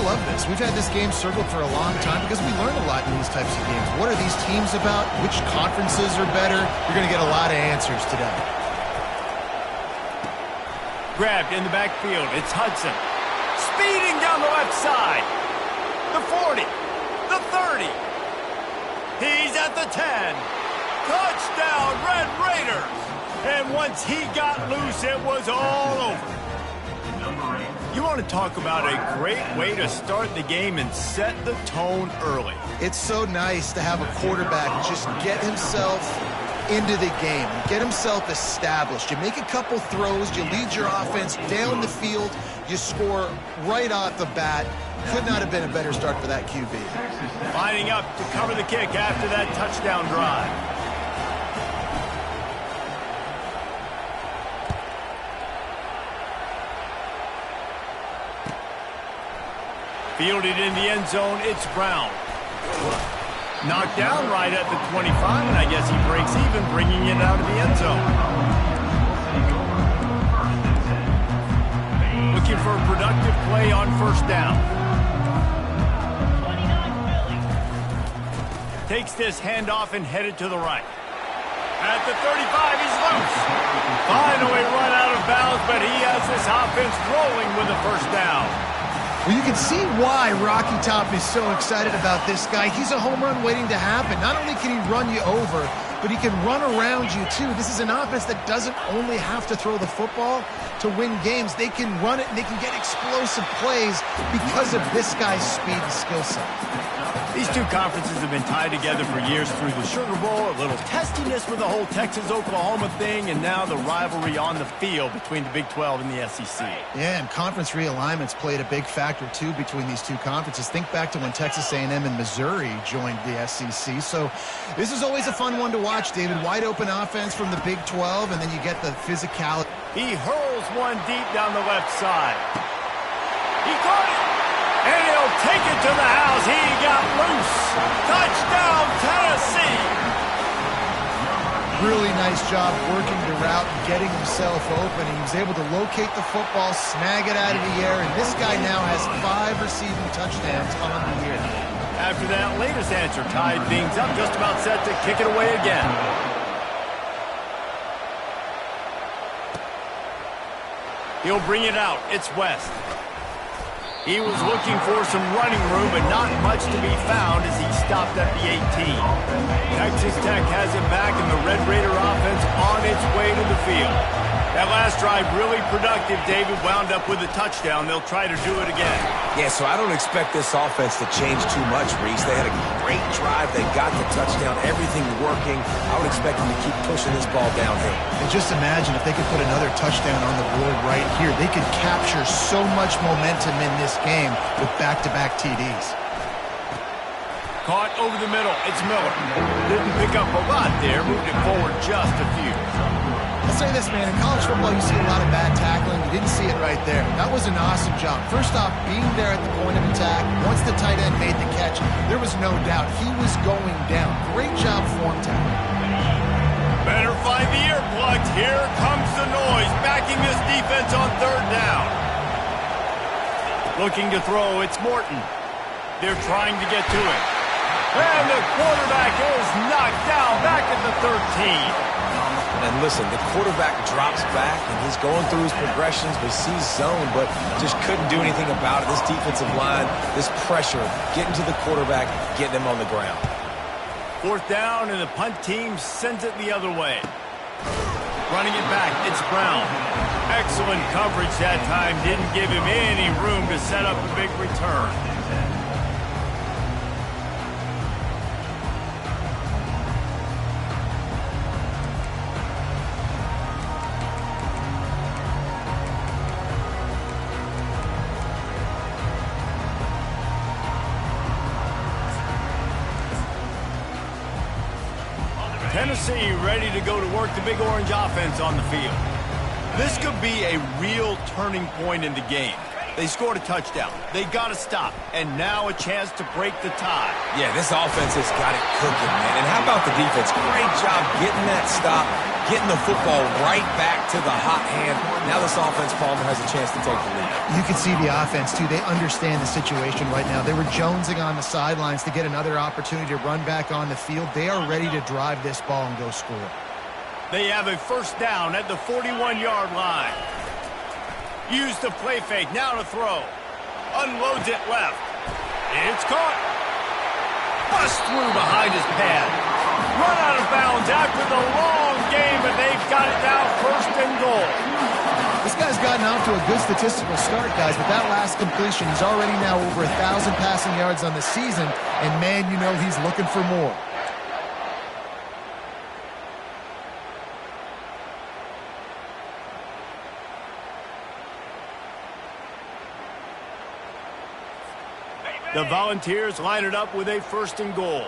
love this. We've had this game circled for a long time because we learn a lot in these types of games. What are these teams about? Which conferences are better? You're going to get a lot of answers today. Grabbed in the backfield. It's Hudson. Speeding down the left side. The 40. The 30. He's at the 10. Touchdown, Red Raiders. And once he got loose, it was all over. You want to talk about a great way to start the game and set the tone early. It's so nice to have a quarterback just get himself into the game, get himself established. You make a couple throws, you lead your offense down the field, you score right off the bat. Could not have been a better start for that QB. Lining up to cover the kick after that touchdown drive. Fielded in the end zone, it's Brown. Knocked down right at the 25, and I guess he breaks even, bringing it out of the end zone. Looking for a productive play on first down. Takes this handoff and headed to the right. At the 35, he's loose. Finally run out of bounds, but he has this offense rolling with a first down. Well, you can see why Rocky Top is so excited about this guy. He's a home run waiting to happen. Not only can he run you over, but he can run around you, too. This is an offense that doesn't only have to throw the football to win games. They can run it, and they can get explosive plays because of this guy's speed and skill set. These two conferences have been tied together for years through the Sugar Bowl, a little testiness with the whole Texas-Oklahoma thing, and now the rivalry on the field between the Big 12 and the SEC. Yeah, and conference realignments played a big factor, too, between these two conferences. Think back to when Texas A&M and Missouri joined the SEC. So this is always a fun one to watch, David. Wide open offense from the Big 12, and then you get the physicality. He hurls one deep down the left side. He caught it. And he'll take it to the house. He got loose. Touchdown, Tennessee. Really nice job working the route and getting himself open. He was able to locate the football, snag it out of the air, and this guy now has 5 receiving touchdowns on the year. After that latest answer tied things up, just about set to kick it away again. He'll bring it out. It's West. He was looking for some running room, but not much to be found as he stopped at the 18. Texas Tech has it back, and the Red Raider offense on its way to the field. That last drive really productive. David wound up with a touchdown. They'll try to do it again. Yeah, so I don't expect this offense to change too much, Reese. They had a great drive. They got the touchdown. Everything working. I would expect them to keep pushing this ball downhill. And just imagine if they could put another touchdown on the board right here. They could capture so much momentum in this game with back-to-back TDs. Caught over the middle. It's Miller. Didn't pick up a lot there. Moved it forward just a few. I'll say this, man. In college football, you see a lot of bad tackling. You didn't see it right there. That was an awesome job. First off, being there at the point of attack. Once the tight end made the catch, there was no doubt he was going down. Great job form tackle. Better find the earplugs. Here comes the noise. Backing this defense on third down. Looking to throw. It's Morton. They're trying to get to it. And the quarterback is knocked down back at the 13. And listen, the quarterback drops back, and he's going through his progressions, but sees zone, but just couldn't do anything about it. This defensive line, this pressure, getting to the quarterback, getting him on the ground. Fourth down, and the punt team sends it the other way. Running it back, it's Brown. Excellent coverage that time. Didn't give him any room to set up a big return. Tennessee ready to go to work the Big Orange offense on the field. This could be a real turning point in the game. They scored a touchdown. They got to stop. And now a chance to break the tie. Yeah, this offense has got it cooking, man. And how about the defense? Great job getting that stop, getting the football right back to the hot hand. Now this offense, Palmer, has a chance to take the lead. You can see the offense, too. They understand the situation right now. They were jonesing on the sidelines to get another opportunity to run back on the field. They are ready to drive this ball and go score. They have a first down at the 41-yard line. Use the play fake, now to throw. Unloads it left. It's caught. Bust through behind his pad. Run out of bounds after the long game, but they've got it now first and goal. This guy's gotten off to a good statistical start, guys, but that last completion, he's already now over 1,000 passing yards on the season, and man, you know he's looking for more. The Volunteers line it up with a first and goal.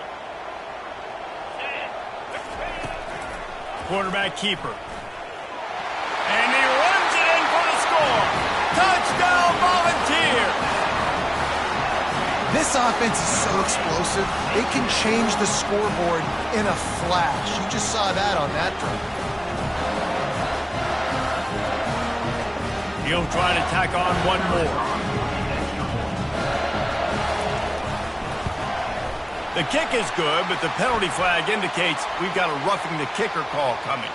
Quarterback keeper. And he runs it in for the score. Touchdown, Volunteers! This offense is so explosive, they can change the scoreboard in a flash. You just saw that on that drive. He'll try to tack on one more. The kick is good, but the penalty flag indicates we've got a roughing the kicker call coming.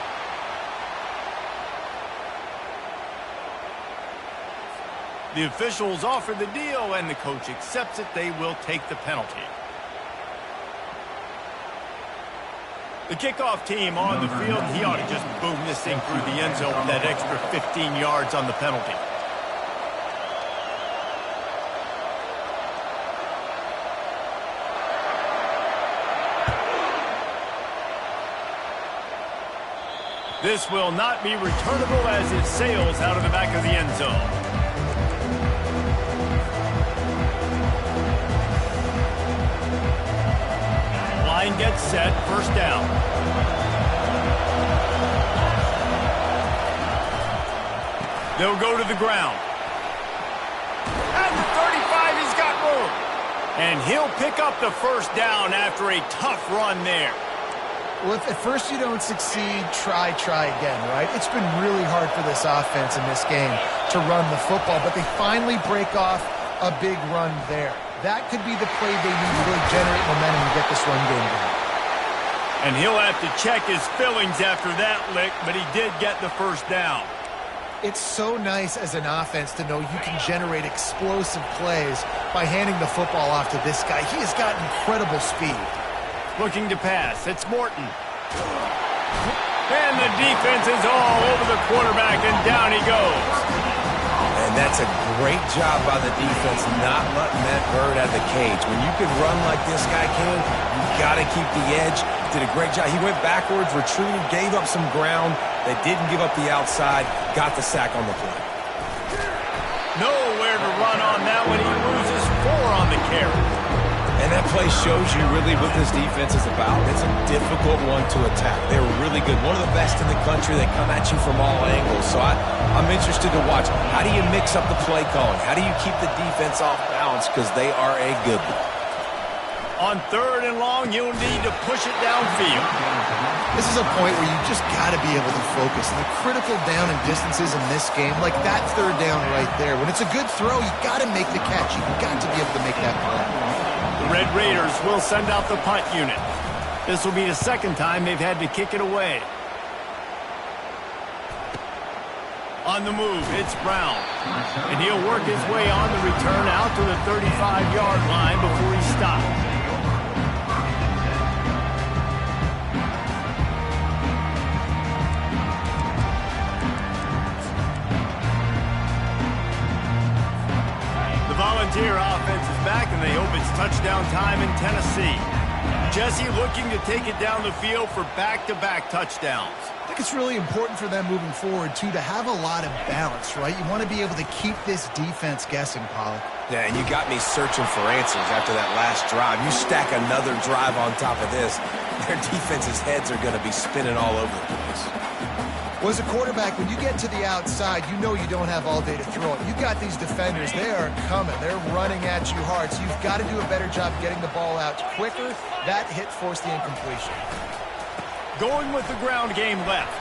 The officials offer the deal, and the coach accepts it. They will take the penalty. The kickoff team on the field, he ought to just boom this thing through the end zone with that extra 15 yards on the penalty. This will not be returnable as it sails out of the back of the end zone. Line gets set, first down. They'll go to the ground. At the 35, he's got room. And he'll pick up the first down after a tough run there. Well, if at first you don't succeed, try again, right? It's been really hard for this offense in this game to run the football, but they finally break off a big run there. That could be the play they need to really generate momentum and get this run game going. And he'll have to check his fillings after that lick, but he did get the first down. It's so nice as an offense to know you can generate explosive plays by handing the football off to this guy. He has got incredible speed. Looking to pass. It's Morton. And the defense is all over the quarterback, and down he goes. And that's a great job by the defense not letting that bird out of the cage. When you can run like this guy can, you got to keep the edge. Did a great job. He went backwards, retreated, gave up some ground. They didn't give up the outside, got the sack on the play. Nowhere to run on that one. He loses 4 on the carry. And that play shows you really what this defense is about. It's a difficult one to attack. They're really good. One of the best in the country. They come at you from all angles. So I'm interested to watch. How do you mix up the play calling? How do you keep the defense off balance? Because they are a good one. On 3rd and long, you'll need to push it downfield. This is a point where you just got to be able to focus. And the critical down and distances in this game, like that 3rd down right there, when it's a good throw, you got to make the catch. You've got to be able to make that play. The Red Raiders will send out the punt unit. This will be the 2nd time they've had to kick it away. On the move, it's Brown. And he'll work his way on the return out to the 35-yard line before he stops. The Volunteer offense is back, and they hope it's touchdown time in Tennessee. Jesse looking to take it down the field for back-to-back touchdowns. I think it's really important for them moving forward, too, to have a lot of balance, right? You want to be able to keep this defense guessing, Pollock. Yeah, and you got me searching for answers after that last drive. You stack another drive on top of this, their defense's heads are going to be spinning all over the place. Well, as a quarterback, when you get to the outside, you know you don't have all day to throw it. You got these defenders, they are coming. They're running at you hard, so you've got to do a better job getting the ball out quicker. That hit forced the incompletion. Going with the ground game left.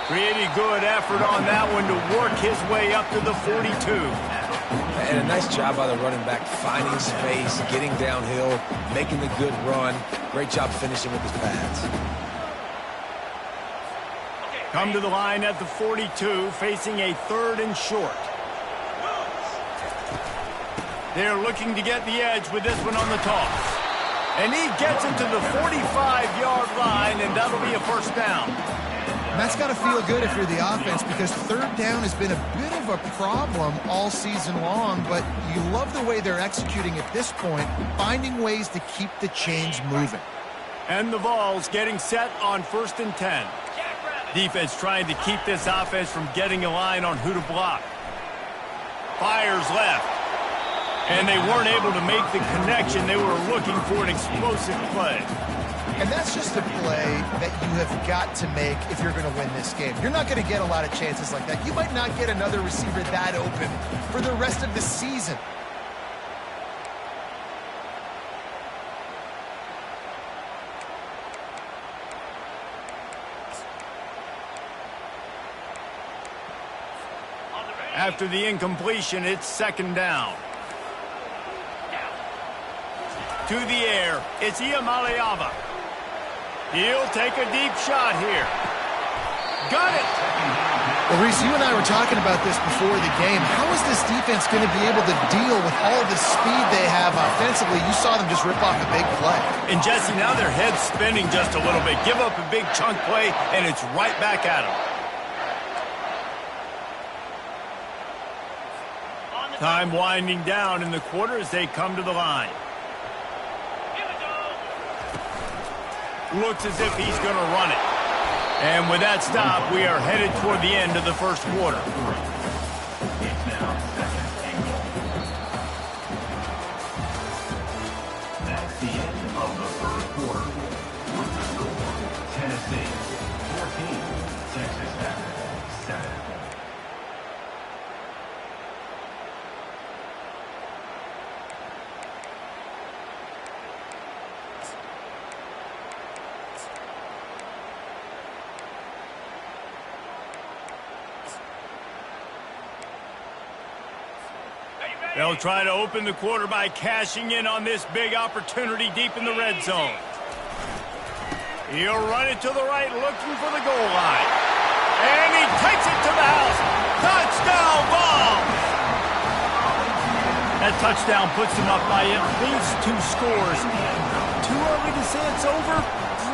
Pretty good effort on that one to work his way up to the 42. And a nice job by the running back, finding space, getting downhill, making the good run. Great job finishing with his pads. Come to the line at the 42, facing a 3rd and short. They're looking to get the edge with this one on the toss. And he gets it to the 45-yard line, and that'll be a first down. And that's got to feel good if you're the offense, because 3rd down has been a bit of a problem all season long, but you love the way they're executing at this point, finding ways to keep the chains moving. And the Vols getting set on 1st and 10. Defense trying to keep this offense from getting a line on who to block. Fires left. And they weren't able to make the connection. They were looking for an explosive play. And that's just a play that you have got to make if you're going to win this game. You're not going to get a lot of chances like that. You might not get another receiver that open for the rest of the season. After the incompletion, it's 2nd down. To the air, it's Ncaa. He'll take a deep shot here. Got it! Well, Reese, you and I were talking about this before the game. How is this defense going to be able to deal with all the speed they have offensively? You saw them just rip off a big play. And Jesse, now their head's spinning just a little bit. Give up a big chunk play, and it's right back at them. Time winding down in the quarter as they come to the line. Looks as if he's going to run it. And with that stop, we are headed toward the end of the 1st quarter. That's the end of the 1st quarter. With the score, Tennessee 14, Texas Tech 7. They'll try to open the quarter by cashing in on this big opportunity deep in the red zone. He'll run it to the right, looking for the goal line. And he takes it to the house. Touchdown, Vols! That touchdown puts him up by at least 2 scores. Too early to say it's over?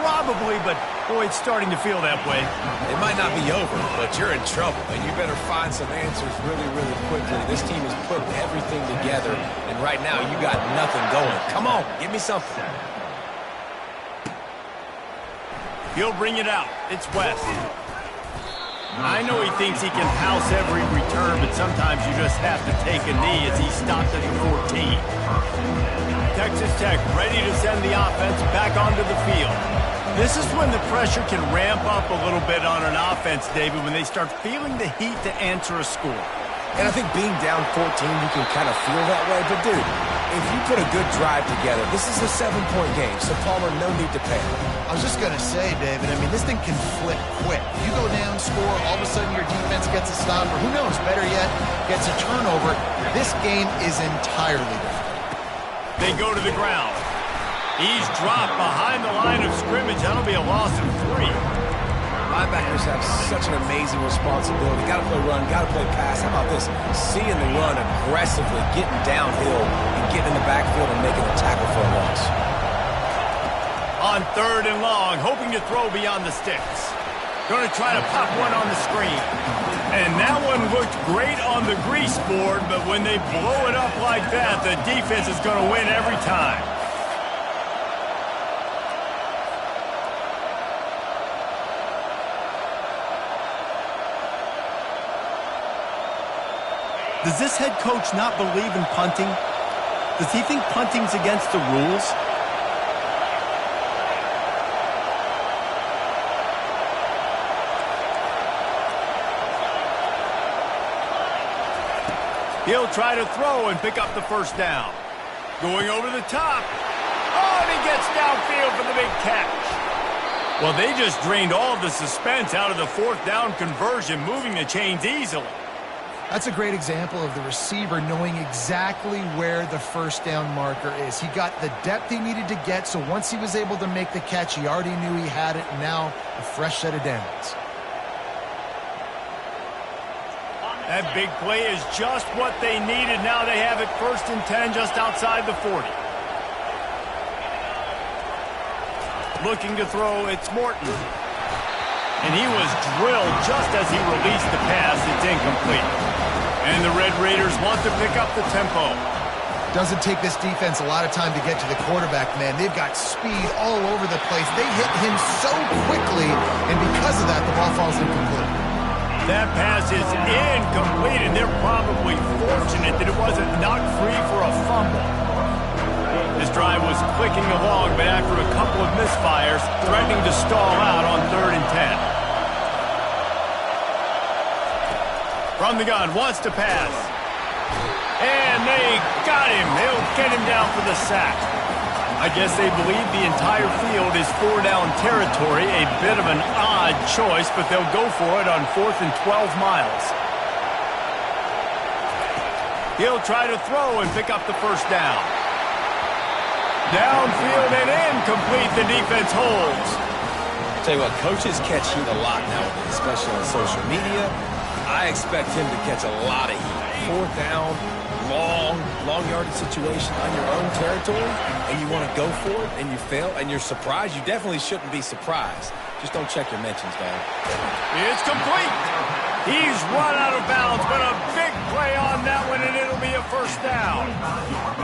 Probably, but boy, it's starting to feel that way. It might not be over, but you're in trouble, and you better find some answers really, really quickly. This team is putting everything together, and right now you got nothing going. Come on, give me something. He'll bring it out. It's West. I know he thinks he can house every return, but sometimes you just have to take a knee as he stops at the 14. Texas Tech ready to send the offense back onto the field. This is when the pressure can ramp up a little bit on an offense, David, when they start feeling the heat to answer a score. And I think being down 14, you can kind of feel that way. But, dude, if you put a good drive together, this is a 7-point game, so Palmer, no need to panic. I was just going to say, David, I mean, this thing can flip quick. You go down, score, all of a sudden your defense gets a stop, or who knows, better yet, gets a turnover. This game is entirely different. They go to the ground. He's dropped behind the line of scrimmage. That'll be a loss of 3. Linebackers have such an amazing responsibility. Got to play run, got to play pass. How about this? Seeing the run aggressively, getting downhill, and getting in the backfield and making a tackle for a loss. On 3rd and long, hoping to throw beyond the sticks. Going to try to pop one on the screen. And that one looked great on the grease board, but when they blow it up like that, the defense is going to win every time. Does this head coach not believe in punting? Does he think punting's against the rules? He'll try to throw and pick up the first down. Going over the top. Oh, and he gets downfield for the big catch. Well, they just drained all of the suspense out of the fourth down conversion, moving the chains easily. That's a great example of the receiver knowing exactly where the first down marker is. He got the depth he needed to get, so once he was able to make the catch, he already knew he had it, and now a fresh set of downs. That big play is just what they needed. Now they have it 1st and 10 just outside the 40. Looking to throw, it's Morton. And he was drilled just as he released the pass. It's incomplete. And the Red Raiders want to pick up the tempo. Doesn't take this defense a lot of time to get to the quarterback, man. They've got speed all over the place. They hit him so quickly, and because of that, the ball falls incomplete. That pass is incomplete, and they're probably fortunate that it wasn't knocked free for a fumble. This drive was clicking along, but after a couple of misfires, threatening to stall out on 3rd and 10. From the gun, wants to pass. And they got him. They'll get him down for the sack. I guess they believe the entire field is 4-down territory. A bit of an odd choice, but they'll go for it on 4th and 12 miles. He'll try to throw and pick up the first down. Downfield and incomplete. The defense holds. Tell you what, coaches catch heat a lot nowadays, especially on social media. I expect him to catch a lot of heat. 4th down, long yardage situation on your own territory, and you want to go for it, and you fail, and you're surprised. You definitely shouldn't be surprised. Just don't check your mentions, dog. It's complete. He's run out of bounds, but a big play on that one, and it'll be a first down.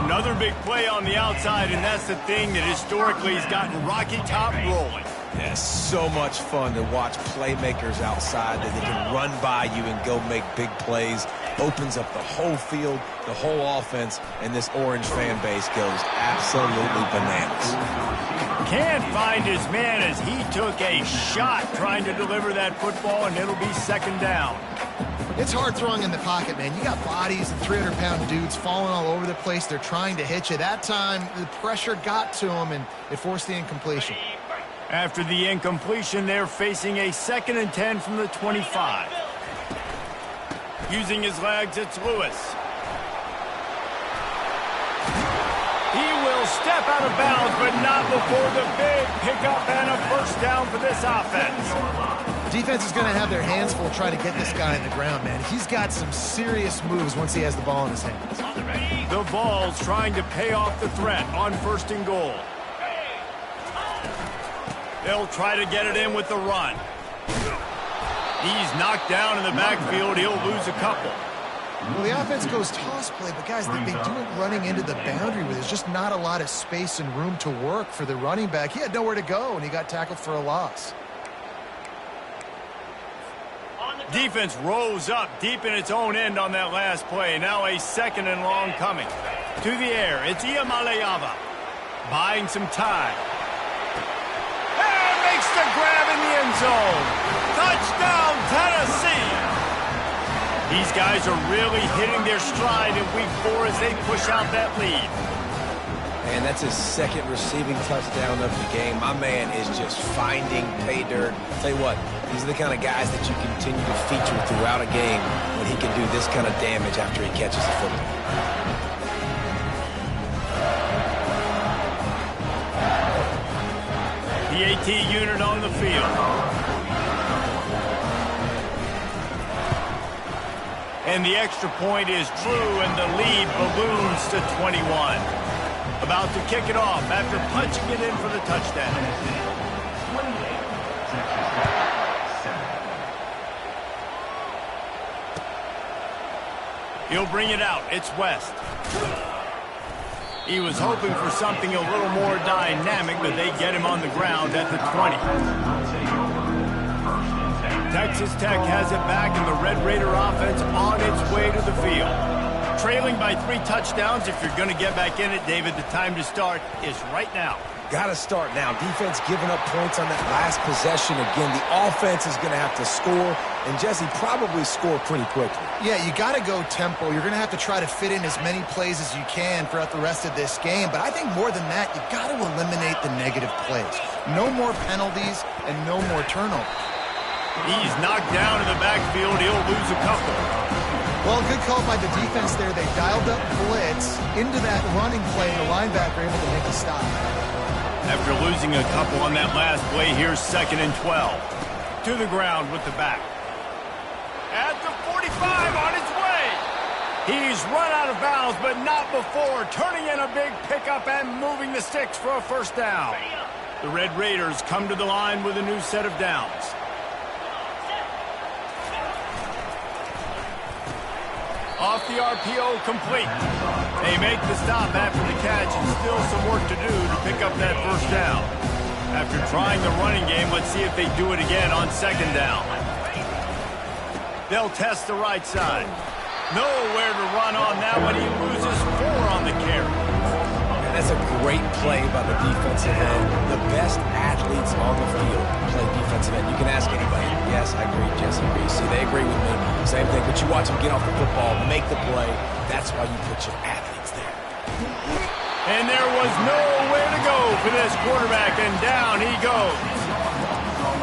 Another big play on the outside, and that's the thing that historically has gotten Rocky Top rolling. Yeah, so much fun to watch playmakers outside that they can run by you and go make big plays. Opens up the whole field, the whole offense, and this Orange fan base goes absolutely bananas. Can't find his man as he took a shot trying to deliver that football, and it'll be 2nd down. It's hard throwing in the pocket, man. You got bodies and 300-pound dudes falling all over the place. They're trying to hit you. That time, the pressure got to him, and it forced the incompletion. After the incompletion, they're facing a 2nd and 10 from the 25. Using his legs, it's Lewis. He will step out of bounds, but not before the big pickup and a first down for this offense. Defense is going to have their hands full trying to get this guy in the ground, man. He's got some serious moves once he has the ball in his hands. The Vols trying to pay off the threat on 1st and goal. They'll try to get it in with the run. He's knocked down in the backfield. He'll lose a couple. Well, the offense goes toss play, but guys, they do it running into the boundary where there's just not a lot of space and room to work for the running back. He had nowhere to go, and he got tackled for a loss. Defense rose up deep in its own end on that last play. Now a 2nd and long coming. To the air, it's Ncaa buying some time. And makes the grab in the end zone. Touchdown, Tennessee. These guys are really hitting their stride in week 4 as they push out that lead. And that's his 2nd receiving touchdown of the game. My man is just finding pay dirt. Tell you what, these are the kind of guys that you continue to feature throughout a game when he can do this kind of damage after he catches the football. The AT unit on the field. And the extra point is true, and the lead balloons to 21. About to kick it off after punching it in for the touchdown. He'll bring it out. It's West. He was hoping for something a little more dynamic, but they get him on the ground at the 20. Texas Tech has it back, and the Red Raider offense on its way to the field. Trailing by 3 touchdowns. If you're going to get back in it, David, the time to start is right now. Got to start now. Defense giving up points on that last possession. Again, the offense is going to have to score and Jesse probably score pretty quickly. Yeah, you got to go tempo. You're going to have to try to fit in as many plays as you can throughout the rest of this game. But I think more than that, you got to eliminate the negative plays. No more penalties and no more turnovers. He's knocked down in the backfield. He'll lose a couple. Well, good call by the defense there. They dialed up blitz into that running play. The linebacker able to make a stop. After losing a couple on that last play, here's 2nd and 12. To the ground with the back. At the 45 on his way. He's run out of bounds, but not before turning in a big pickup and moving the sticks for a first down. The Red Raiders come to the line with a new set of downs. Off the RPO, complete. They make the stop after the catch and still some work to do to pick up that first down. After trying the running game, let's see if they do it again on 2nd down. They'll test the right side. Nowhere to run on that one. He loses 4 on the carry. And that's a great play by the defensive end. The best athletes on the field play defensive end. You can ask anybody. Yes, I agree, Jesse agrees. See, they agree with me. Same thing, but you watch them get off the football, make the play. That's why you put your athletes there. And there was nowhere to go for this quarterback, and down he goes.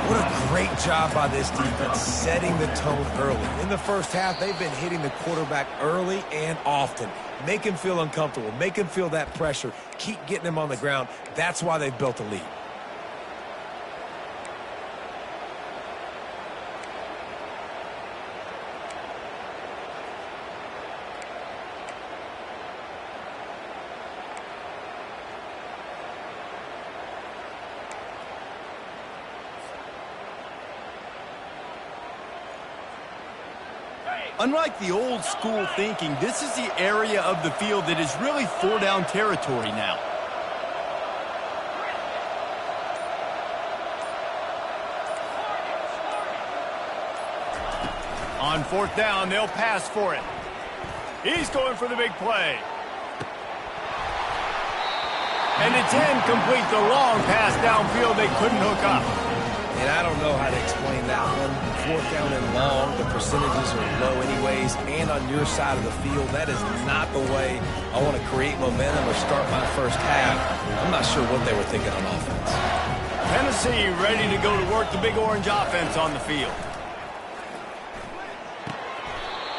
What a great job by this defense setting the tone early. In the first half, they've been hitting the quarterback early and often. Make him feel uncomfortable. Make him feel that pressure. Keep getting him on the ground. That's why they've built a lead. Unlike the old school thinking, this is the area of the field that is really 4-down territory now. On 4th down, they'll pass for it. He's going for the big play. And it's incomplete. The long pass downfield, they couldn't hook up. And I don't know how to explain that one. 4th down and long, the percentages are low anyways, and on your side of the field, that is not the way I want to create momentum or start my first half. I'm not sure what they were thinking on offense. Tennessee ready to go to work the Big Orange offense on the field.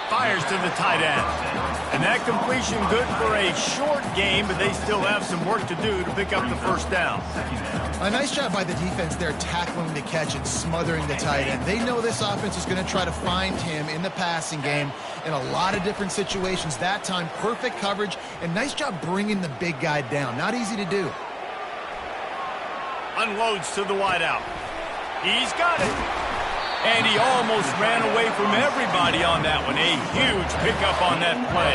Fires to the tight end. And that completion good for a short game, but they still have some work to do to pick up the first down. A nice job by the defense there tackling the catch and smothering the tight end. They know this offense is going to try to find him in the passing game in a lot of different situations. That time, perfect coverage, and nice job bringing the big guy down. Not easy to do. Unloads to the wideout. He's got it. And he almost ran away from everybody on that one. A huge pickup on that play.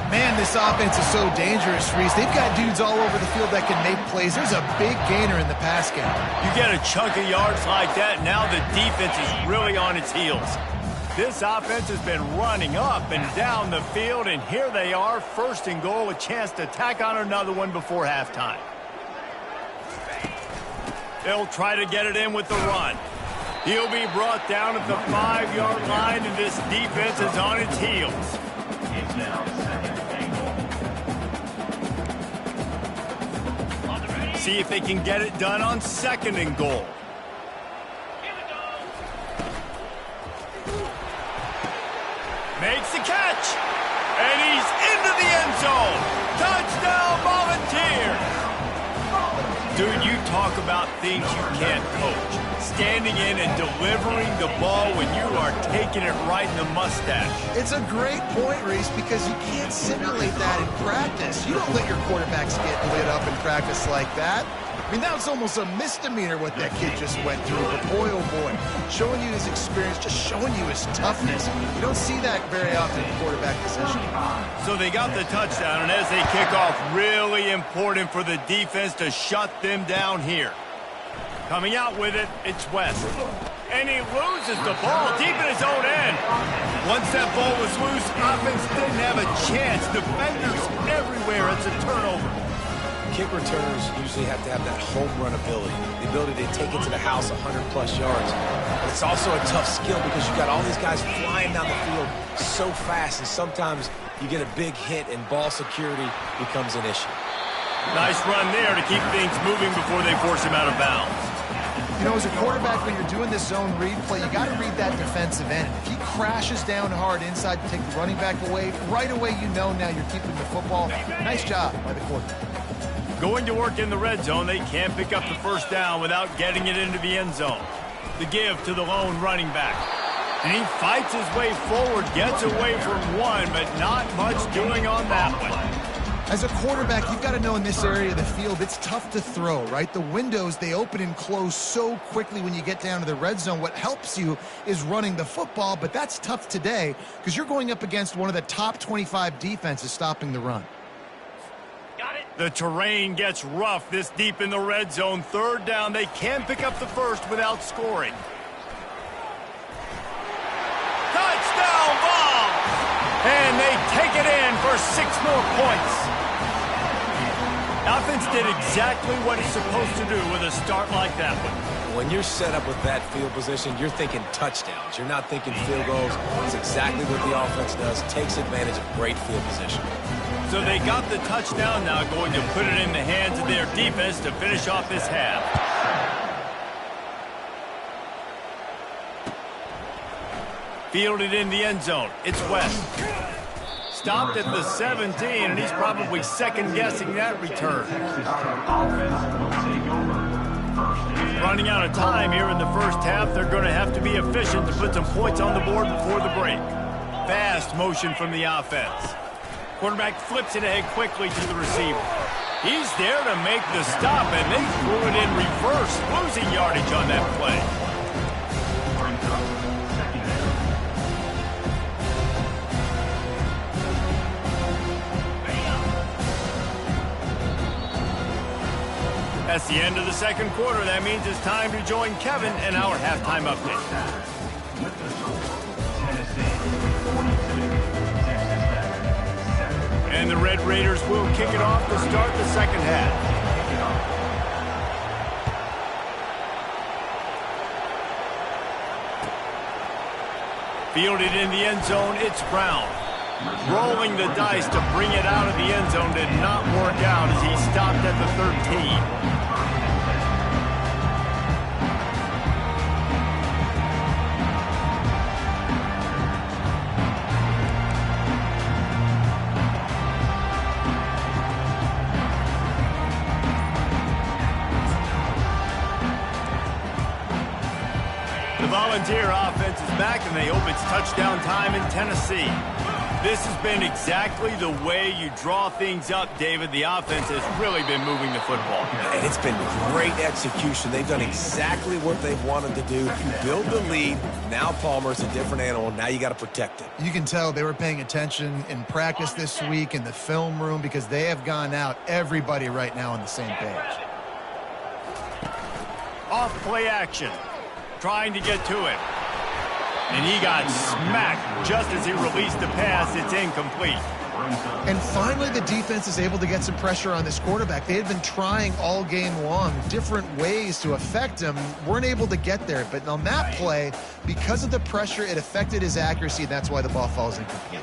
Man, this offense is so dangerous, Reese. They've got dudes all over the field that can make plays. There's a big gainer in the pass game. You get a chunk of yards like that, now the defense is really on its heels. This offense has been running up and down the field, and here they are, 1st and goal, a chance to tack on another one before halftime. They'll try to get it in with the run. He'll be brought down at the 5-yard line, and this defense is on its heels. It's now 2nd and goal. See if they can get it done on 2nd and goal. Makes the catch, and he's into the end zone. Touchdown, Volunteers! Dude, you talk about things you can't coach. Standing in and delivering the ball when you are taking it right in the mustache. It's a great point, Reese, because you can't simulate that in practice. You don't let your quarterbacks get lit up in practice like that. I mean, that was almost a misdemeanor what that kid just went through. But boy, oh boy, showing you his experience, just showing you his toughness. You don't see that very often in quarterback position. So they got the touchdown, and as they kick off, really important for the defense to shut them down here. Coming out with it, it's West. And he loses the ball deep in his own end. Once that ball was loose, offense didn't have a chance. Defenders everywhere. It's a turnover. kick returners usually have to have that home run ability, the ability to take it to the house 100-plus yards. But it's also a tough skill because you've got all these guys flying down the field so fast, and sometimes you get a big hit and ball security becomes an issue. Nice run there to keep things moving before they force him out of bounds. You know, as a quarterback, when you're doing this zone read play, you got to read that defensive end. If he crashes down hard inside to take the running back away, right away you know now you're keeping the football. Nice job by the quarterback. Going to work in the red zone, they can't pick up the first down without getting it into the end zone. The give to the lone running back. And he fights his way forward, gets away from one, but not much doing on that one. As a quarterback, you've got to know in this area of the field, it's tough to throw, right? The windows, they open and close so quickly when you get down to the red zone. What helps you is running the football, but that's tough today because you're going up against one of the top 25 defenses stopping the run. The terrain gets rough this deep in the red zone. Third down, they can pick up the first without scoring. Touchdown ball! And they take it in for 6 more points. Offense did exactly what it's supposed to do with a start like that one. When you're set up with that field position, you're thinking touchdowns. You're not thinking field goals. It's exactly what the offense does. Takes advantage of great field position. So they got the touchdown, now going to put it in the hands of their defense to finish off this half. Fielded in the end zone. It's West. Stopped at the 17, and he's probably second-guessing that return. Running out of time here in the first half, they're going to have to be efficient to put some points on the board before the break. Fast motion from the offense. Quarterback flips it ahead quickly to the receiver. He's there to make the stop, and they threw it in reverse, losing yardage on that play. That's the end of the second quarter. That means it's time to join Kevin in our halftime update. And the Red Raiders will kick it off to start the second half. Fielded in the end zone, it's Brown. Rolling the dice to bring it out of the end zone did not work out as he stopped at the 13. The Volunteer offense is back, and they hope it's touchdown time in Tennessee. This has been exactly the way you draw things up, David. The offense has really been moving the football. And it's been great execution. They've done exactly what they've wanted to do. Build the lead. Now Palmer's a different animal. Now you got to protect it. You can tell they were paying attention in practice this week in the film room because they have gone out, everybody right now on the same page. Off play action. Trying to get to it. And he got smacked just as he released the pass. It's incomplete. And finally, the defense is able to get some pressure on this quarterback. They had been trying all game long, different ways to affect him. Weren't able to get there. But on that play, because of the pressure, it affected his accuracy. That's why the ball falls incomplete.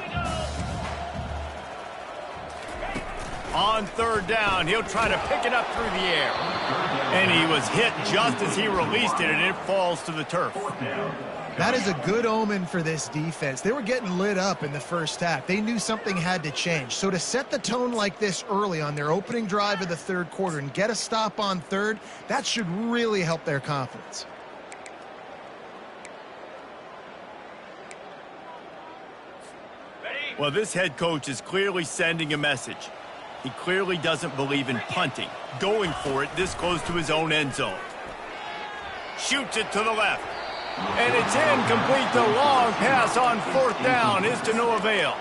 On third down, he'll try to pick it up through the air. And he was hit just as he released it, and it falls to the turf. That is a good omen for this defense. They were getting lit up in the first half. They knew something had to change. So to set the tone like this early on their opening drive of the third quarter and get a stop on third, that should really help their confidence. Well, this head coach is clearly sending a message. He clearly doesn't believe in punting, going for it this close to his own end zone. Shoots it to the left. And it's incomplete. The long pass on fourth down is to no avail.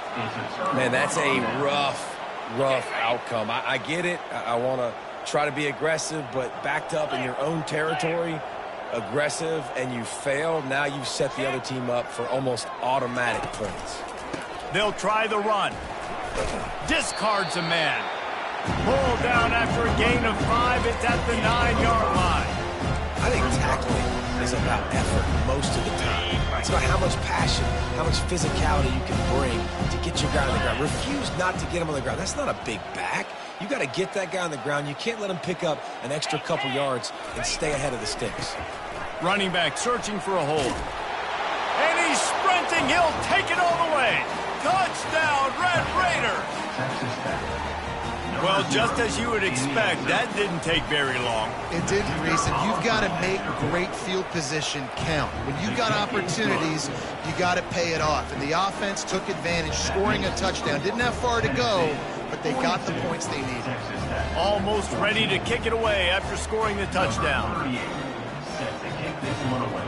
Man, that's a rough outcome. I get it. I want to try to be aggressive, but backed up in your own territory, aggressive, and you fail. Now you've set the other team up for almost automatic points. They'll try the run. Discards a man. Pulled down after a gain of 5. It's at the 9-yard line. I think tackling is about effort most of the time. It's about how much passion, how much physicality you can bring to get your guy on the ground. Refuse not to get him on the ground. That's not a big back. You got to get that guy on the ground. You can't let him pick up an extra couple yards and stay ahead of the sticks. Running back searching for a hole. And he's sprinting. He'll take it all the way. Touchdown, Red Raiders. Well, just as you would expect, that didn't take very long. It didn't, Reese, and you've got to make great field position count. When you've got opportunities, you got to pay it off. And the offense took advantage, scoring a touchdown. Didn't have far to go, but they got the points they needed. Almost ready to kick it away after scoring the touchdown. 38 set to kick this one away.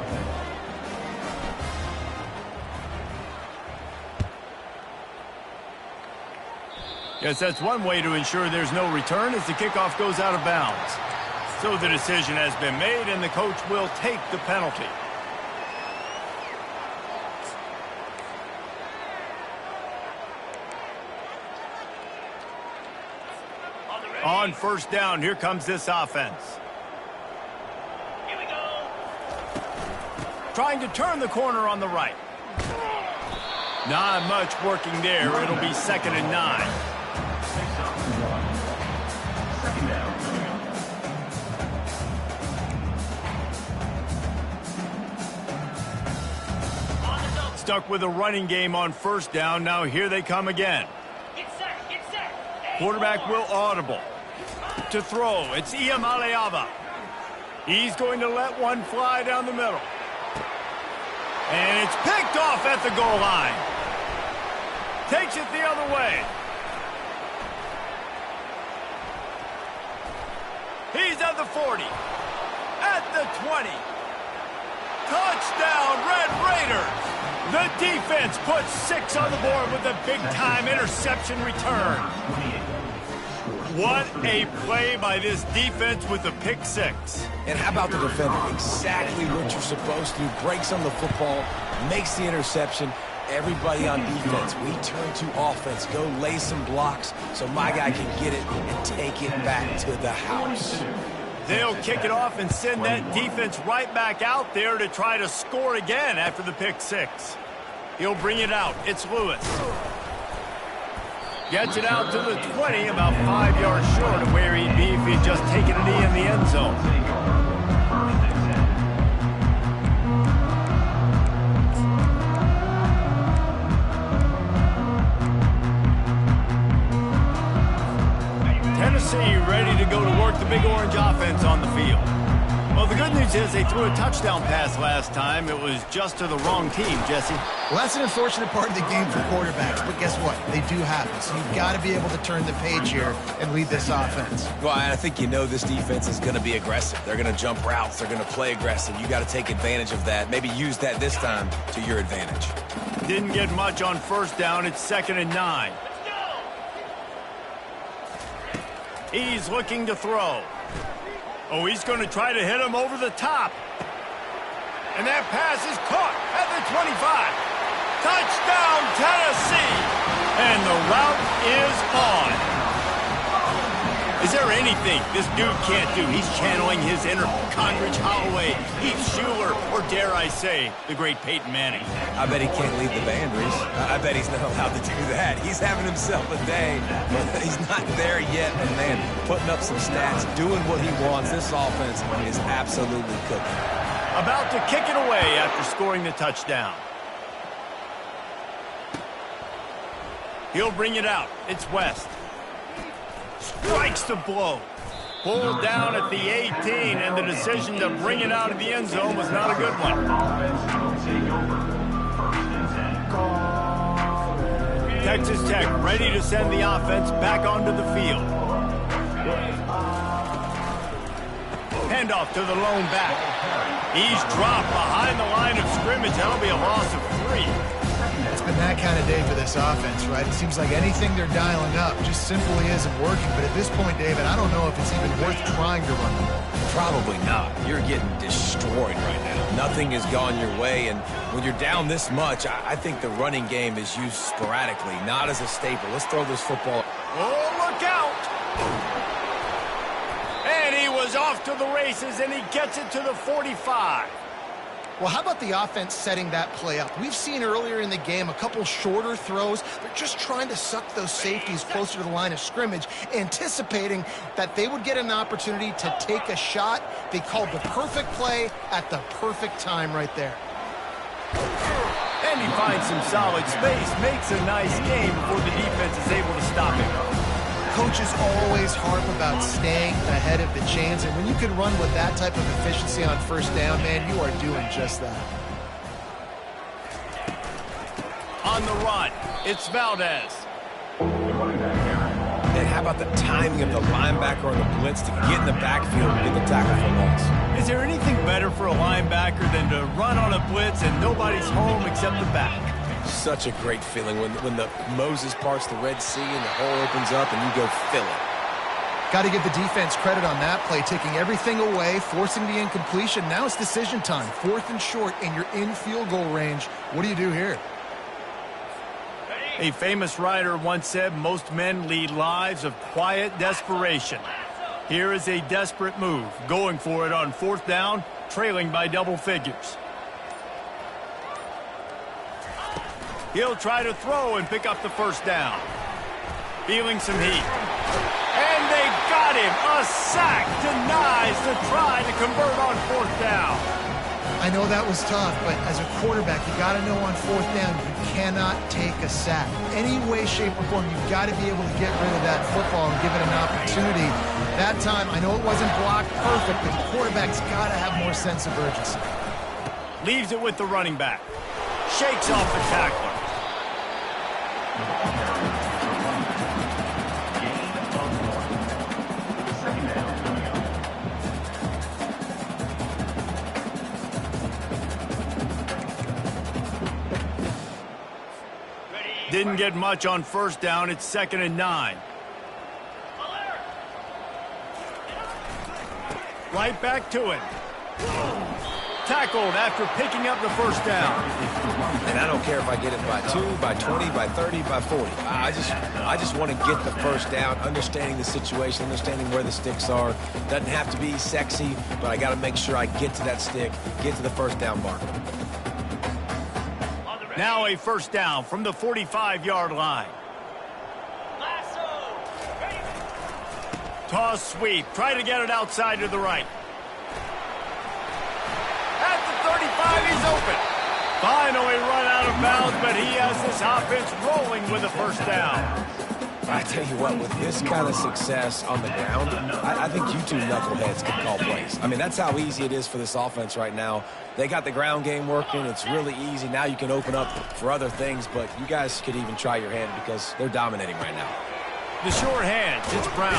Yes, that's one way to ensure there's no return as the kickoff goes out of bounds. So the decision has been made, and the coach will take the penalty. On first down, here comes this offense. Here we go. Trying to turn the corner on the right. Not much working there. It'll be 2nd and 9. Second down. Stuck with a running game on first down. Now here they come again. Get set, get set. Quarterback will audible. To throw, it's Ncaa. He's going to let one fly down the middle. And it's picked off at the goal line. Takes it the other way. He's at the 40. At the 20. Touchdown, Red Raiders. The defense puts 6 on the board with a big-time interception return. What a play by this defense with the pick 6. And how about the defender? Exactly what you're supposed to do. Breaks on the football, makes the interception. Everybody on defense, we turn to offense. Go lay some blocks so my guy can get it and take it back to the house. They'll kick it off and send that defense right back out there to try to score again after the pick 6. He'll bring it out. It's Lewis. Gets it out to the 20, about 5 yards short of where he'd be if he'd just taken a knee in the end zone. Tennessee ready to go to work the Big Orange offense on the field. Well, the good news is they threw a touchdown pass last time. It was just to the wrong team, Jesse. Well, that's an unfortunate part of the game for quarterbacks, but guess what? They do happen, so you've got to be able to turn the page here and lead this offense. Well, I think you know this defense is going to be aggressive. They're going to jump routes. They're going to play aggressive. You got to take advantage of that. Maybe use that this time to your advantage. Didn't get much on first down. It's 2nd and 9. He's looking to throw. Oh, he's going to try to hit him over the top. And that pass is caught at the 25. Touchdown, Tennessee! And the route is on. Is there anything this dude can't do? He's channeling his inner Condridge Holloway, Heath Schuler, or dare I say, the great Peyton Manning. I bet he can't lead the band, Reese. I bet he's not allowed to do that. He's having himself a day, but he's not there yet. And, man, putting up some stats, doing what he wants. This offense is absolutely cooking. About to kick it away after scoring the touchdown. He'll bring it out. It's West. Strikes the blow. Pulled down at the 18, and the decision to bring it out of the end zone was not a good one. Texas Tech ready to send the offense back onto the field. Handoff to the lone back. He's dropped behind the line of scrimmage. That'll be a loss of 3. It's been that kind of day for this offense, right? It seems like anything they're dialing up just simply isn't working. But at this point, David, I don't know if it's even worth trying to run the ball. Probably not. You're getting destroyed right now. Nothing has gone your way, and when you're down this much, I think the running game is used sporadically, not as a staple. Let's throw this football. Oh, look out! He's off to the races, and he gets it to the 45. Well, how about the offense setting that play up? We've seen earlier in the game a couple shorter throws. They're just trying to suck those safeties closer to the line of scrimmage, anticipating that they would get an opportunity to take a shot. They called the perfect play at the perfect time right there. And he finds some solid space, makes a nice game before the defense is able to stop him. Coaches always harp about staying ahead of the chains, and when you can run with that type of efficiency on first down, man, you are doing just that. On the run, it's Valdez. And how about the timing of the linebacker on the blitz to get in the backfield and get the tackle for loss? Is there anything better for a linebacker than to run on a blitz and nobody's home except the back? Such a great feeling when the Moses parts the Red Sea and the hole opens up and you go fill it. Got to give the defense credit on that play, taking everything away, forcing the incompletion. Now it's decision time. 4th and short, and you're in field goal range. What do you do here? A famous writer once said most men lead lives of quiet desperation. Here is a desperate move, going for it on 4th down, trailing by double figures. He'll try to throw and pick up the first down. Feeling some heat. And they got him. A sack denies the try to convert on 4th down. I know that was tough, but as a quarterback, you got to know on 4th down, you cannot take a sack. Any way, shape, or form, you've got to be able to get rid of that football and give it an opportunity. That time, I know it wasn't blocked perfect, but the quarterback's got to have more sense of urgency. Leaves it with the running back. Shakes off the tackler. Didn't get much on 1st down. It's 2nd and 9. Right back to it. Tackled after picking up the first down. And I don't care if I get it by 2, by 20, by 30, by 40. I just want to get the first down, understanding the situation, understanding where the sticks are. Doesn't have to be sexy, but I got to make sure I get to that stick, get to the first down marker. Now a 1st down from the 45-yard line. Toss sweep. Try to get it outside to the right. At the 35, he's open. Finally run out of bounds, but he has this offense rolling with a 1st down. I tell you what, with this kind of success on the ground, I think you two knuckleheads can call plays. I mean, that's how easy it is for this offense right now. They got the ground game working. It's really easy. Now you can open up for other things, but you guys could even try your hand because they're dominating right now. The short hands, it's Brown.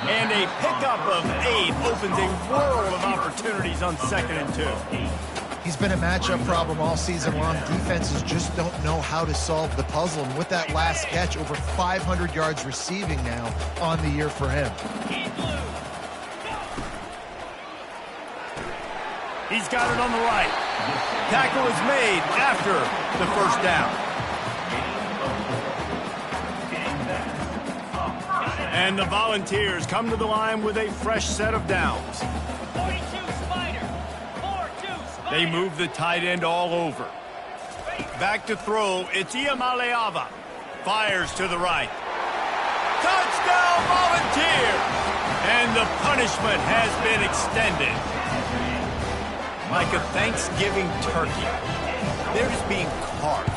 And a pickup of 8 opens a world of opportunities on 2nd and 2. He's been a matchup problem all season long. Defenses just don't know how to solve the puzzle. And with that last catch, over 500 yards receiving now on the year for him. He's got it on the right. Tackle is made after the 1st down. And the Volunteers come to the line with a fresh set of downs. 42 Spider. 4-2 Spider. They move the tight end all over. Back to throw. It's Ncaa. Fires to the right. Touchdown, Volunteers! And the punishment has been extended. Like a Thanksgiving turkey. They're just being carved.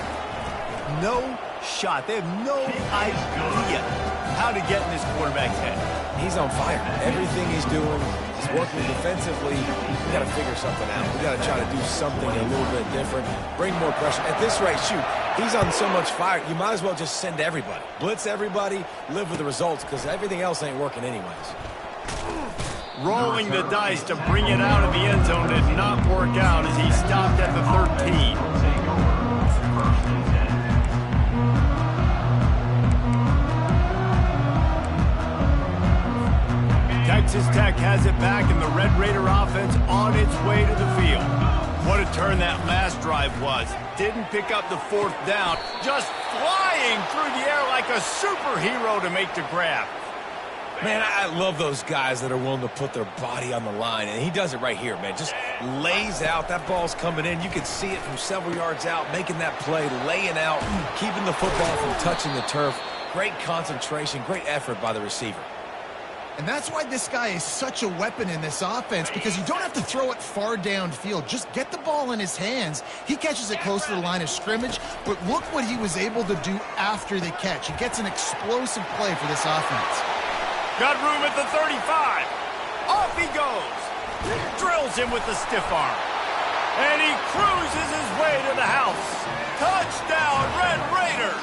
No shot. They have no idea how to get in this quarterback's head. He's on fire. Everything he's doing, he's working defensively. We got to figure something out. We got to try to do something a little bit different. Bring more pressure. At this rate, shoot, he's on so much fire, you might as well just send everybody. Blitz everybody, live with the results, because everything else ain't working anyways. Rolling the dice to bring it out of the end zone did not work out as he stopped at the 13. Texas Tech has it back, and the Red Raider offense on its way to the field. What a turn that last drive was. Didn't pick up the 4th down, just flying through the air like a superhero to make the grab. Man, I love those guys that are willing to put their body on the line, and he does it right here, man. Just lays out. That ball's coming in. You can see it from several yards out, making that play, laying out, keeping the football from touching the turf. Great concentration, great effort by the receiver. And that's why this guy is such a weapon in this offense, because you don't have to throw it far downfield. Just get the ball in his hands. He catches it close to the line of scrimmage, but look what he was able to do after the catch. He gets an explosive play for this offense. Got room at the 35. Off he goes. Drills him with the stiff arm. And he cruises his way to the house. Touchdown, Red Raiders.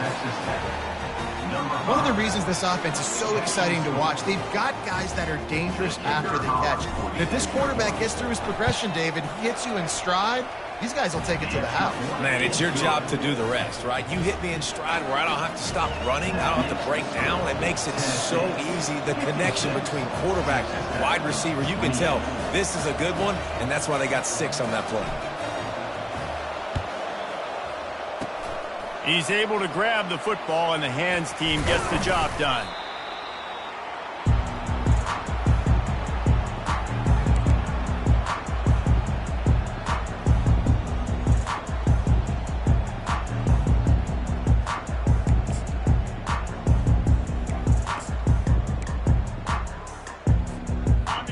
One of the reasons this offense is so exciting to watch, they've got guys that are dangerous after the catch. And if this quarterback gets through his progression, David, he hits you in stride, these guys will take it to the house. Man, it's your job to do the rest, right? You hit me in stride where I don't have to stop running. I don't have to break down. It makes it so easy. The connection between quarterback and wide receiver, you can tell this is a good one, and that's why they got 6 on that play. He's able to grab the football, and the hands team gets the job done.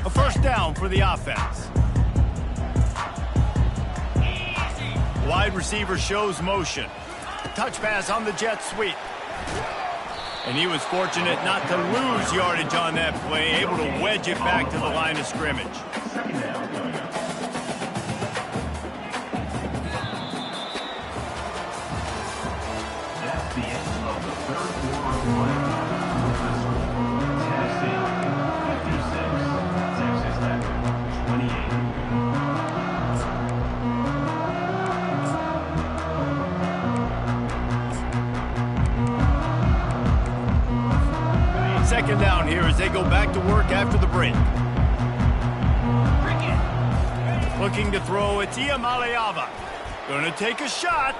A first down for the offense. Wide receiver shows motion. Touch pass on the jet sweep. And he was fortunate not to lose yardage on that play, able to wedge it back to the line of scrimmage. That's the end of the third quarter of play. Tennessee 56, Texas Tech 28. Second down here as they go back to work after the break. Looking to throw, it's Ncaa. Gonna take a shot.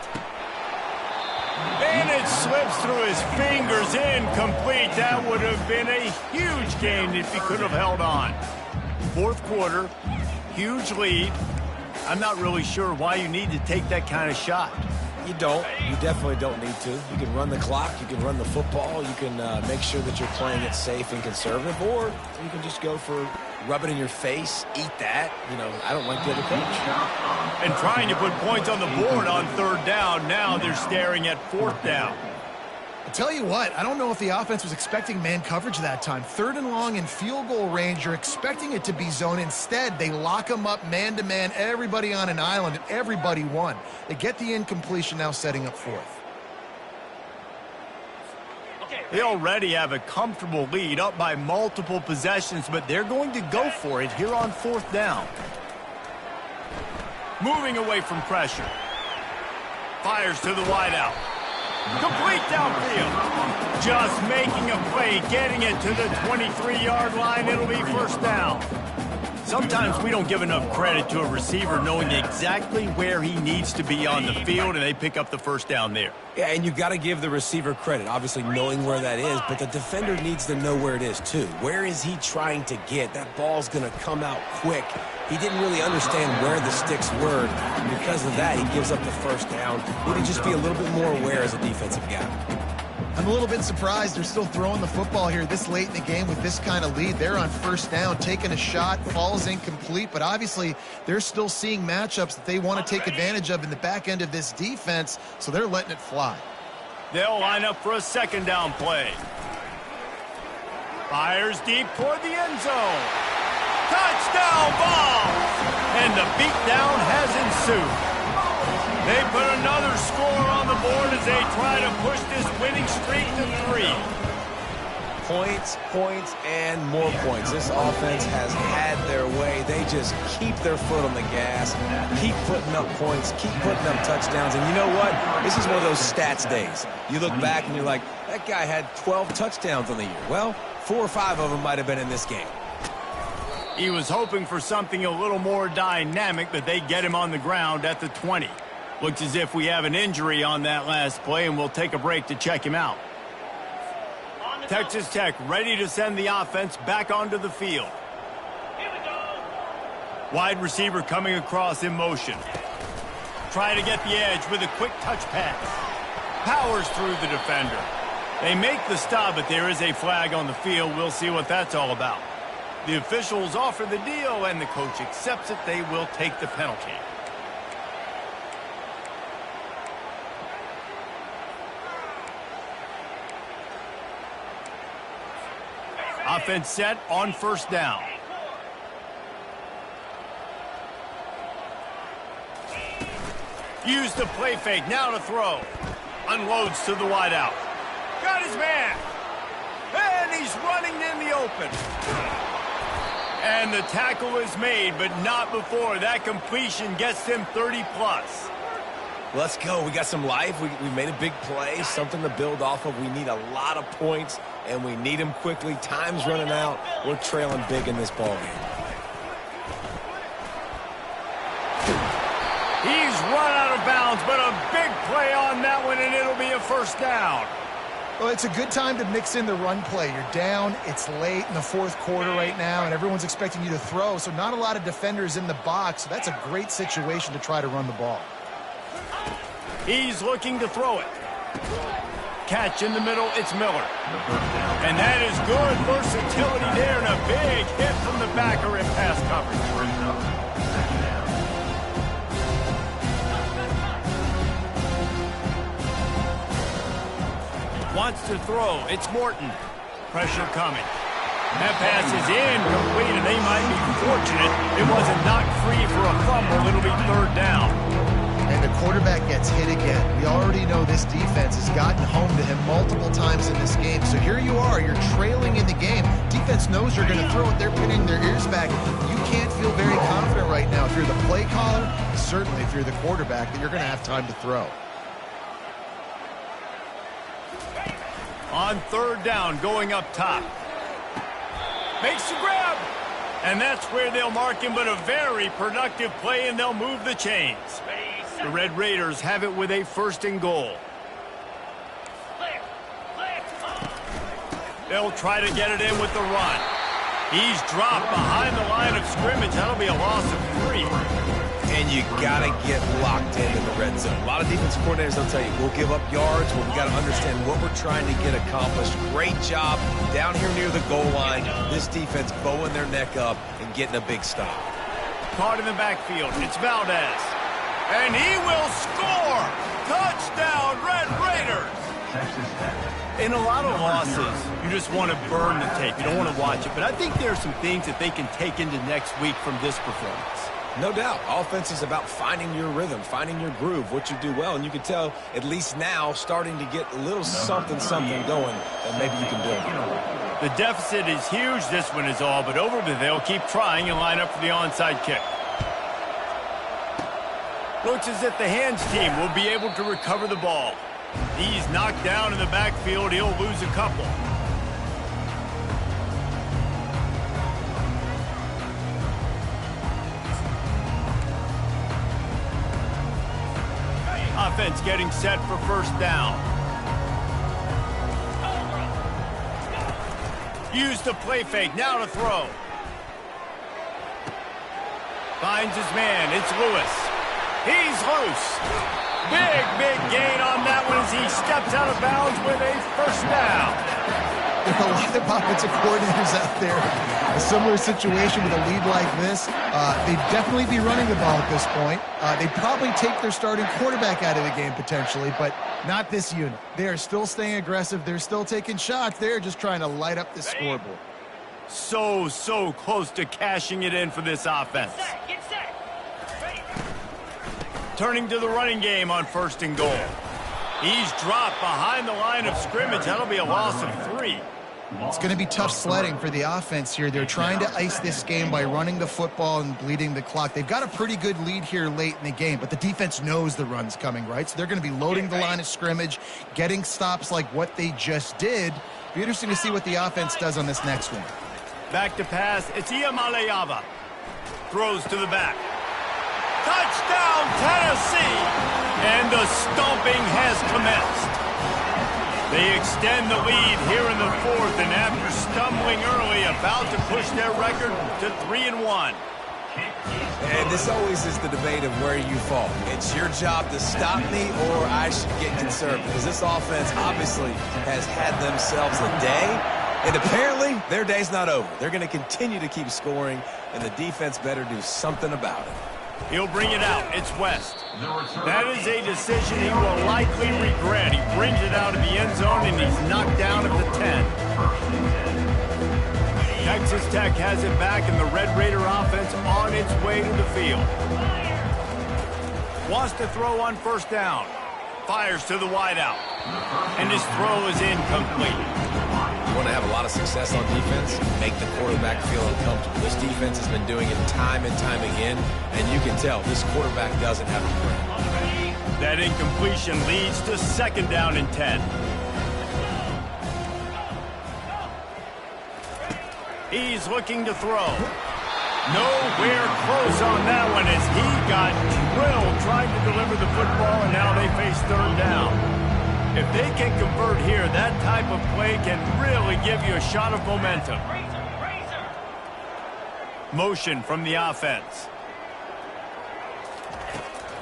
And it slips through his fingers, incomplete. That would have been a huge gain if he could have held on. Fourth quarter, huge lead. I'm not really sure why you need to take that kind of shot. You don't. You definitely don't need to. You can run the clock. You can run the football. You can make sure that you're playing it safe and conservative. Or you can just go for rub it in your face, eat that. You know, I don't like the other coach. And trying to put points on the board on third down. Now they're staring at fourth down. I'll tell you what, I don't know if the offense was expecting man coverage that time. Third and long in field goal range, you're expecting it to be zone. Instead, they lock them up man-to-man, everybody on an island, and everybody won. They get the incompletion, now setting up fourth. They already have a comfortable lead, up by multiple possessions, but they're going to go for it here on fourth down. Moving away from pressure. Fires to the wideout. Complete downfield. Just making a play, getting it to the 23-yard line. It'll be first down. Sometimes we don't give enough credit to a receiver knowing exactly where he needs to be on the field, and they pick up the first down there. Yeah, and you got to give the receiver credit, obviously knowing where that is, but the defender needs to know where it is too. Where is he trying to get? That ball's going to come out quick. He didn't really understand where the sticks were, and because of that, he gives up the first down. Need to just be a little bit more aware as a defensive guy. I'm a little bit surprised they're still throwing the football here this late in the game with this kind of lead. They're on first down, taking a shot, falls incomplete, but obviously they're still seeing matchups that they want to take advantage of in the back end of this defense, so they're letting it fly. They'll line up for a second down play. Fires deep toward the end zone. Touchdown ball! And the beatdown has ensued. They put another score on the board as they try to push this winning streak to 3. Points, points, and more points. This offense has had their way. They just keep their foot on the gas, keep putting up points, keep putting up touchdowns. And you know what? This is one of those stats days. You look back and you're like, that guy had 12 touchdowns on the year. Well, 4 or 5 of them might have been in this game. He was hoping for something a little more dynamic, but they get him on the ground at the 20. Looks as if we have an injury on that last play, and we'll take a break to check him out. Texas Tech ready to send the offense back onto the field. Here we go. Wide receiver coming across in motion. Trying to get the edge with a quick touch pass. Powers through the defender. They make the stop, but there is a flag on the field. We'll see what that's all about. The officials offer the deal, and the coach accepts it. They will take the penalty. Offense set on first down. Use the play fake, now to throw. Unloads to the wideout. Got his man. And he's running in the open. And the tackle is made, but not before that completion gets him 30-plus. Let's go. We got some life. We made a big play, something to build off of. We need a lot of points, and we need them quickly. Time's running out. We're trailing big in this ballgame. He's run out of bounds, but a big play on that one, and it'll be a first down. Well, it's a good time to mix in the run play. You're down, it's late in the fourth quarter right now, and everyone's expecting you to throw, so not a lot of defenders in the box. So that's a great situation to try to run the ball. He's looking to throw it. Catch in the middle, it's Miller. And that is good versatility there, and a big hit from the backer in pass coverage. Wants to throw. It's Morton. Pressure coming. That pass is incomplete, and they might be fortunate it wasn't knocked free for a fumble. It'll be third down. And the quarterback gets hit again. We already know this defense has gotten home to him multiple times in this game. So here you are. You're trailing in the game. Defense knows you're going to throw it. They're pinning their ears back. You can't feel very confident right now if you're the play caller, certainly if you're the quarterback, that you're going to have time to throw. On third down, going up top. Makes the grab. And that's where they'll mark him, but a very productive play, and they'll move the chains. The Red Raiders have it with a first and goal. They'll try to get it in with the run. He's dropped behind the line of scrimmage. That'll be a loss of 3. And you got to get locked in the red zone. A lot of defensive coordinators, they'll tell you, we'll give up yards, but we got to understand what we're trying to get accomplished. Great job down here near the goal line. This defense bowing their neck up and getting a big stop. Caught in the backfield. It's Valdez. And he will score! Touchdown, Red Raiders! In a lot of losses, you just want to burn the tape. You don't want to watch it. But I think there are some things that they can take into next week from this performance. No doubt. Offense is about finding your rhythm, finding your groove, what you do well. And you can tell, at least now, starting to get a little something going that maybe you can build on. The deficit is huge. This one is all but over, but they'll keep trying and line up for the onside kick. Looks as if the hands team will be able to recover the ball. He's knocked down in the backfield. He'll lose a couple. Offense getting set for first down. Use the play fake, now to throw. Finds his man, it's Lewis. He's loose. Big gain on that one as he steps out of bounds with a first down. There are a lot of offensive coordinators out there. A similar situation with a lead like this. They'd definitely be running the ball at this point. They'd probably take their starting quarterback out of the game potentially, but not this unit. They are still staying aggressive. They're still taking shots. They're just trying to light up the scoreboard. So close to cashing it in for this offense. Get set. Ready. Turning to the running game on first and goal. He's dropped behind the line of scrimmage. That'll be a loss of 3. It's going to be tough sledding for the offense here. They're trying to ice this game by running the football and bleeding the clock. They've got a pretty good lead here late in the game, but the defense knows the run's coming, right? So they're going to be loading the line of scrimmage, getting stops like what they just did. Be interesting to see what the offense does on this next one. Back to pass. It's Iamaleava. Throws to the back. Touchdown, Tennessee! And the stomping has commenced. They extend the lead here in the fourth, and after stumbling early, about to push their record to 3-1. And this always is the debate of where you fall. It's your job to stop me, or I should get conservative. Because this offense obviously has had themselves a day, and apparently their day's not over. They're going to continue to keep scoring, and the defense better do something about it. He'll bring it out. It's West. That is a decision he will likely regret. He brings it out of the end zone, and he's knocked down at the 10. Texas Tech has it back, and the Red Raider offense on its way to the field. Wants to throw on first down. Fires to the wideout. And his throw is incomplete. You want to have a lot of success on defense, make the quarterback feel uncomfortable. This defense has been doing it time and time again, and you can tell this quarterback doesn't have a brain. That incompletion leads to second down and 10. He's looking to throw. Nowhere close on that one as he got drilled trying to deliver the football, and now they face third down. If they can convert here, that type of play can really give you a shot of momentum. Motion from the offense.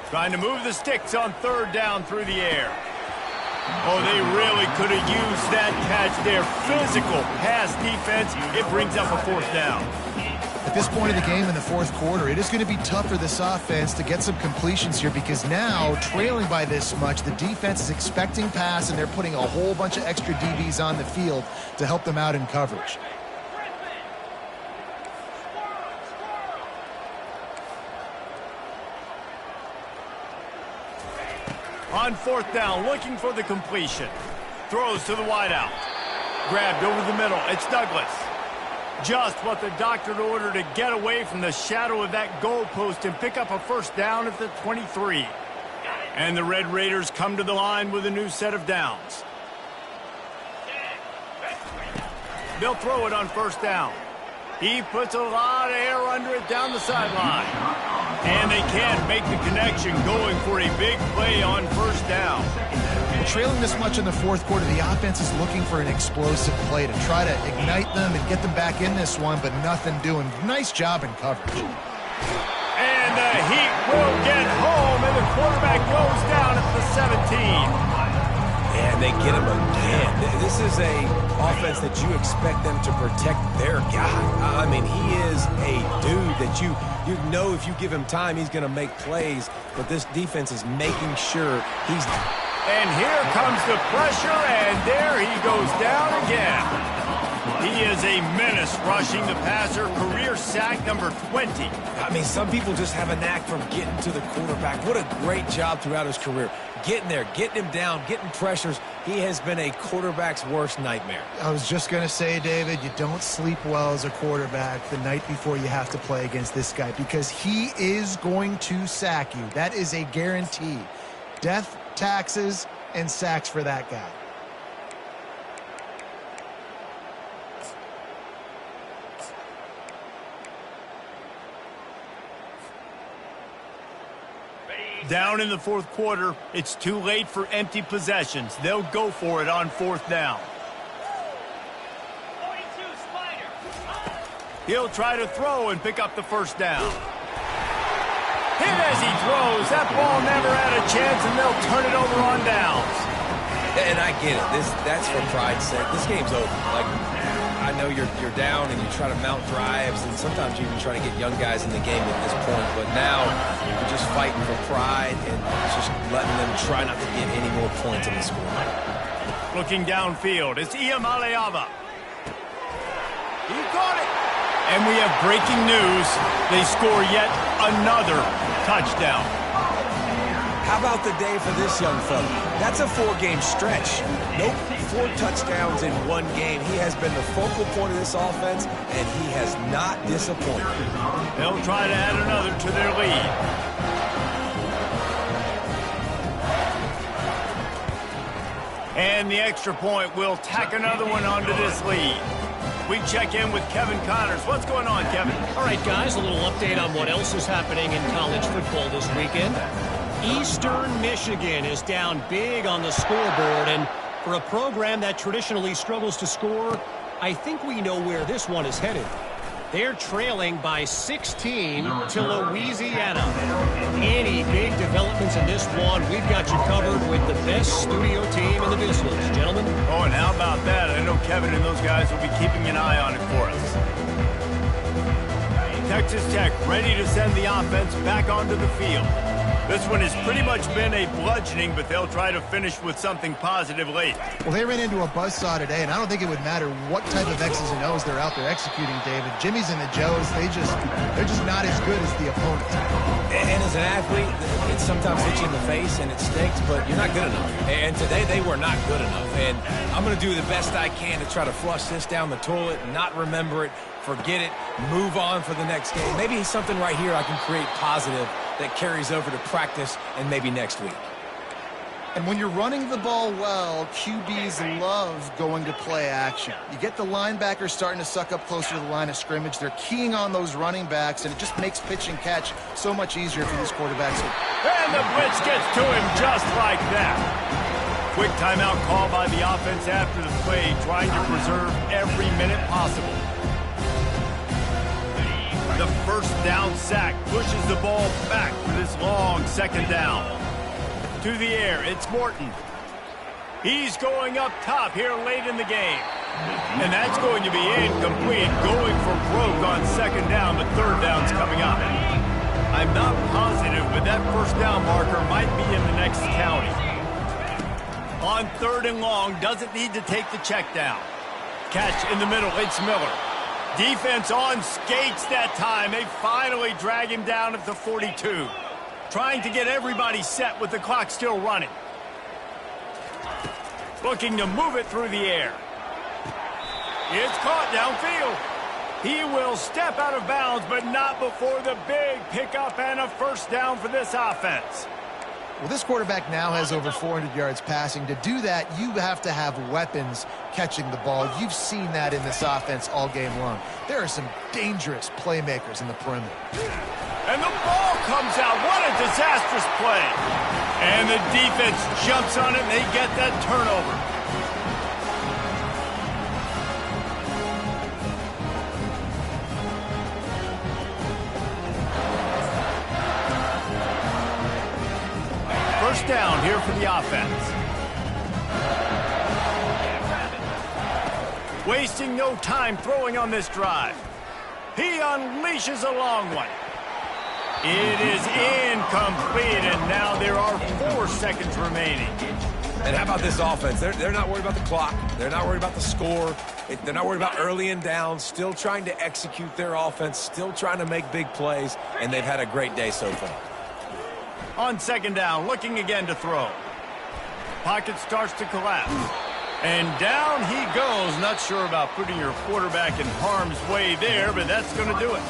Trying to move the sticks on third down through the air. Oh, they really could have used that catch there. Physical pass defense. It brings up a fourth down. At this point of the game in the fourth quarter, it is going to be tough for this offense to get some completions here because now, trailing by this much, the defense is expecting pass, and they're putting a whole bunch of extra DBs on the field to help them out in coverage. On fourth down, looking for the completion. Throws to the wideout. Grabbed over the middle. It's Douglas. Just what the doctor ordered to get away from the shadow of that goalpost and pick up a first down at the 23. And the Red Raiders come to the line with a new set of downs. They'll throw it on first down. He puts a lot of air under it down the sideline. And they can't make the connection, going for a big play on first down. Well, trailing this much in the fourth quarter, the offense is looking for an explosive play to try to ignite them and get them back in this one, but nothing doing. Nice job in coverage. And the Heat will get home, and the quarterback goes down at the 17. And they get him again. This is a offense that you expect them to protect their guy. I mean, he is a dude that you know if you give him time, he's going to make plays. But this defense is making sure he's... And here comes the pressure, and there he goes down again. He is a menace rushing the passer. Career sack number 20. I mean, some people just have a knack for getting to the quarterback. What a great job throughout his career. Getting there, getting him down, getting pressures. He has been a quarterback's worst nightmare. I was just going to say, David, you don't sleep well as a quarterback the night before you have to play against this guy because he is going to sack you. That is a guarantee. Death, taxes, and sacks for that guy. Down in the fourth quarter, it's too late for empty possessions. They'll go for it on fourth down. 42 Spider. He'll try to throw and pick up the first down. Hit as he throws. That ball never had a chance, and they'll turn it over on downs. And I get it. That's for pride's sake. This game's over. Like, I know you're down and you try to mount drives, and sometimes you even try to get young guys in the game at this point. But now you're just fighting for pride and just letting them try not to get any more points in the score. Looking downfield, it's Ncaa. He caught it. And we have breaking news. They score yet another touchdown. How about the day for this young fella? That's a 4-game stretch. Nope, 4 touchdowns in 1 game. He has been the focal point of this offense, and he has not disappointed. They'll try to add another to their lead. And the extra point will tack another one onto this lead. We check in with Kevin Connors. What's going on, Kevin? All right, guys, a little update on what else is happening in college football this weekend. Eastern Michigan is down big on the scoreboard, and For a program that traditionally struggles to score, I think we know where this one is headed. They're trailing by 16 to Louisiana. Any big developments in this one, we've got you covered with the best studio team in the business, gentlemen. Oh, and how about that? I know Kevin and those guys will be keeping an eye on it for us. Texas Tech ready to send the offense back onto the field. This one has pretty much been a bludgeoning, but they'll try to finish with something positive late. Well, they ran into a buzzsaw today, and I don't think it would matter what type of X's and O's they're out there executing, David. Jimmy's and the Joes, they're just not as good as the opponent. And as an athlete, it sometimes hits you in the face and it stinks, but you're not good enough. And today they were not good enough. And I'm going to do the best I can to try to flush this down the toilet, not remember it, forget it, move on for the next game. Maybe something right here I can create positive that carries over to practice and maybe next week. And when you're running the ball well, QBs love going to play action. You get the linebackers starting to suck up closer to the line of scrimmage. They're keying on those running backs, and it just makes pitch and catch so much easier for these quarterbacks. And the blitz gets to him just like that. Quick timeout call by the offense after the play, trying to preserve every minute possible. The first down sack pushes the ball back for this long second down. To the air, it's Morton. He's going up top here late in the game. And that's going to be incomplete, going for broke on second down, but third down's coming up. I'm not positive, but that first down marker might be in the next county. On third and long, doesn't need to take the check down. Catch in the middle, it's Miller. Defense on skates that time. They finally drag him down at the 42. Trying to get everybody set with the clock still running. Looking to move it through the air. It's caught downfield. He will step out of bounds, but not before the big pickup and a first down for this offense. Well, this quarterback now has over 400 yards passing. To do that, you have to have weapons catching the ball. You've seen that in this offense all game long. There are some dangerous playmakers in the perimeter. And the ball comes out. What a disastrous play. And the defense jumps on it, and they get that turnover. First down here for the offense. Wasting no time throwing on this drive. He unleashes a long one. It is incomplete, and now there are 4 seconds remaining. And how about this offense? They're not worried about the clock. They're not worried about the score. They're not worried about early and down. Still trying to execute their offense. Still trying to make big plays, and they've had a great day so far. On second down, looking again to throw. Pocket starts to collapse. And down he goes. Not sure about putting your quarterback in harm's way there, but that's going to do it.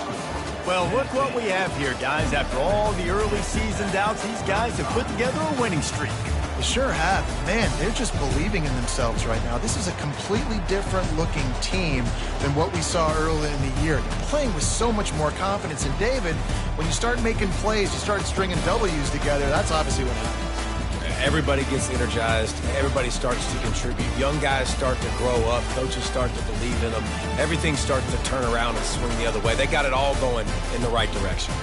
Well, look what we have here, guys. After all the early season doubts, these guys have put together a winning streak. They sure have. Man, they're just believing in themselves right now. This is a completely different looking team than what we saw early in the year. They're playing with so much more confidence. And David, when you start making plays, you start stringing W's together, that's obviously what happens. Everybody gets energized. Everybody starts to contribute. Young guys start to grow up. Coaches start to believe in them. Everything starts to turn around and swing the other way. They got it all going in the right direction.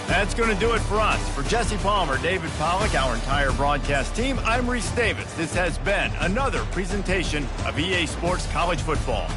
That's going to do it for us. For Jesse Palmer, David Pollack, our entire broadcast team, I'm Reese Davis. This has been another presentation of EA Sports College Football.